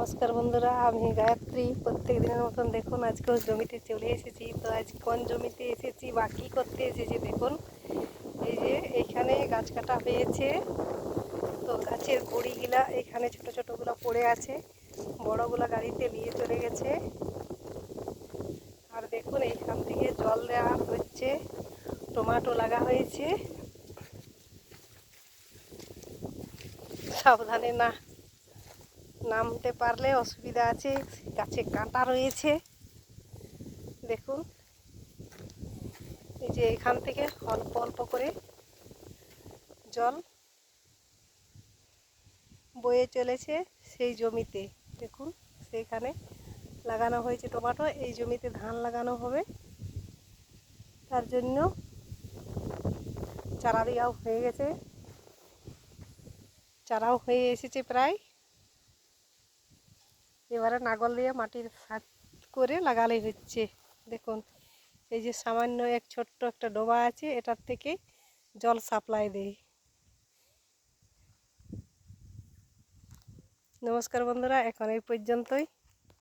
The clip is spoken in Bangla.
নমস্কার বন্ধুরা, আমি গায়ত্রী। প্রত্যেক দিনের মতন দেখুন আজকেও জমিতে চলে এসেছি। তো আজ কোন জমিতে এসেছি বা কী করতে এসেছি দেখুন। এই যে এইখানে গাছ কাটা হয়েছে, তো গাছের গুঁড়িগুলা এখানে ছোট ছোটগুলো পড়ে আছে, বড়গুলো গাড়িতে নিয়ে চলে গেছে। আর দেখুন এইখান থেকে জল দেওয়া হচ্ছে, টমেটো লাগা হয়েছে। সাবধানে না নামতে পারলে অসুবিধা আছে, গাছে কাঁটা রয়েছে। দেখুন এই যে এখান থেকে অল্প অল্প করে জল বয়ে চলেছে সেই জমিতে। দেখুন সেইখানে লাগানো হয়েছে টমেটো, এই জমিতে ধান লাগানো হবে, তার জন্য চারা দেওয়াও হয়ে গেছে, চারাও হয়ে এসেছে প্রায়। এবারে নাগল দিয়ে মাটির সাত করে লাগালেই হচ্ছে। দেখুন এই যে সামান্য এক ছোট্ট একটা ডোবা আছে, এটার থেকে জল সাপ্লাই দেয়। নমস্কার বন্ধুরা, এখন এই পর্যন্তই।